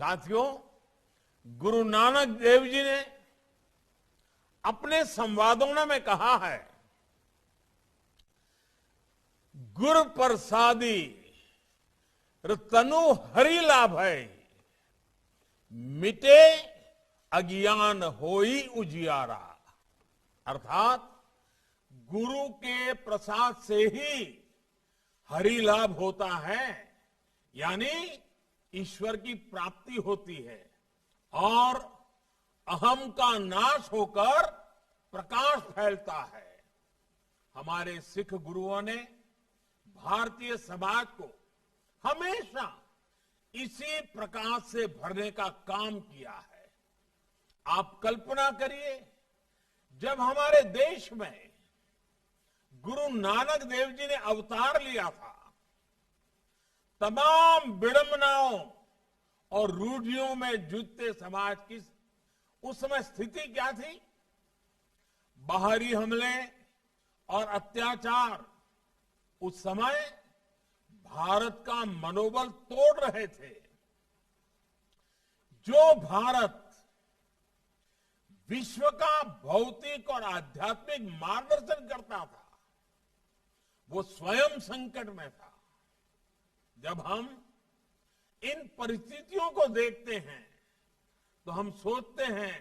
साथियों, गुरु नानक देव जी ने अपने संवादों में कहा है, गुर प्रसादी तनु हरि लाभ है, मिटे अज्ञान होई उजियारा। अर्थात गुरु के प्रसाद से ही हरि लाभ होता है, यानी ईश्वर की प्राप्ति होती है और अहम का नाश होकर प्रकाश फैलता है। हमारे सिख गुरुओं ने भारतीय समाज को हमेशा इसी प्रकाश से भरने का काम किया है। आप कल्पना करिए, जब हमारे देश में गुरु नानक देव जी ने अवतार लिया था, तमाम विडंबनाओं और रूढ़ियों में जूझते समाज की उस समय स्थिति क्या थी? बाहरी हमले और अत्याचार उस समय भारत का मनोबल तोड़ रहे थे। जो भारत विश्व का भौतिक और आध्यात्मिक मार्गदर्शन करता था, वो स्वयं संकट में था। जब हम इन परिस्थितियों को देखते हैं तो हम सोचते हैं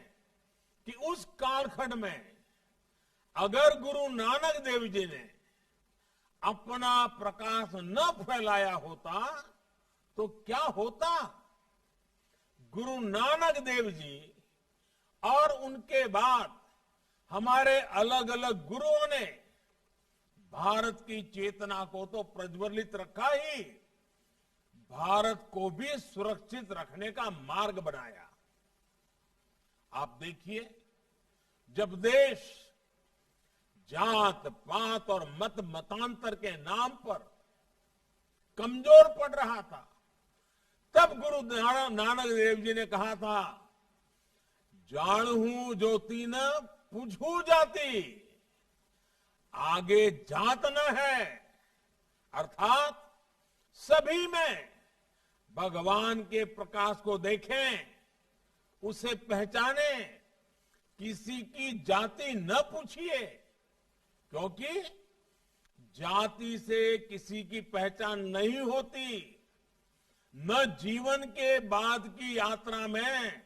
कि उस कालखंड में अगर गुरु नानक देव जी ने अपना प्रकाश न फैलाया होता तो क्या होता? गुरु नानक देव जी और उनके बाद हमारे अलग अलग गुरुओं ने भारत की चेतना को तो प्रज्वलित रखा ही, भारत को भी सुरक्षित रखने का मार्ग बनाया। आप देखिए, जब देश जात पात और मत मतांतर के नाम पर कमजोर पड़ रहा था, तब गुरु नानक देव जी ने कहा था, जानहू ज्योति न पूछू जाति, आगे जात न है। अर्थात सभी में भगवान के प्रकाश को देखें, उसे पहचाने, किसी की जाति न पूछिए, क्योंकि जाति से किसी की पहचान नहीं होती। न जीवन के बाद की यात्रा में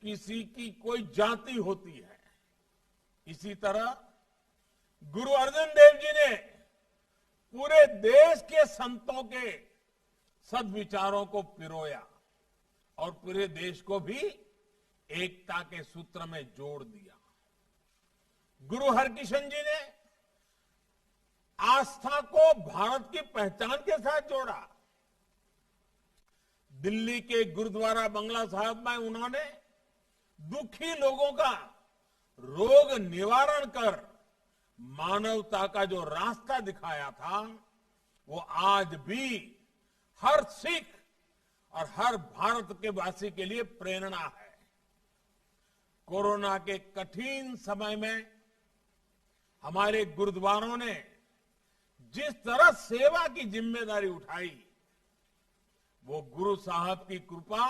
किसी की कोई जाति होती है। इसी तरह गुरु अर्जन देव जी ने पूरे देश के संतों के सद्विचारों को पिरोया और पूरे देश को भी एकता के सूत्र में जोड़ दिया। गुरु हरकिशन जी ने आस्था को भारत की पहचान के साथ जोड़ा। दिल्ली के गुरुद्वारा बंगला साहब में उन्होंने दुखी लोगों का रोग निवारण कर मानवता का जो रास्ता दिखाया था, वो आज भी हर सिख और हर भारत के वासी के लिए प्रेरणा है। कोरोना के कठिन समय में हमारे गुरुद्वारों ने जिस तरह सेवा की जिम्मेदारी उठाई, वो गुरु साहब की कृपा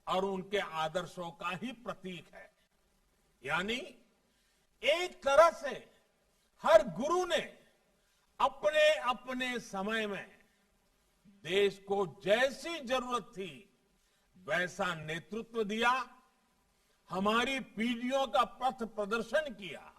और उनके आदर्शों का ही प्रतीक है। यानी एक तरह से हर गुरु ने अपने अपने समय में देश को जैसी जरूरत थी वैसा नेतृत्व दिया, हमारी पीढ़ियों का पथ प्रदर्शन किया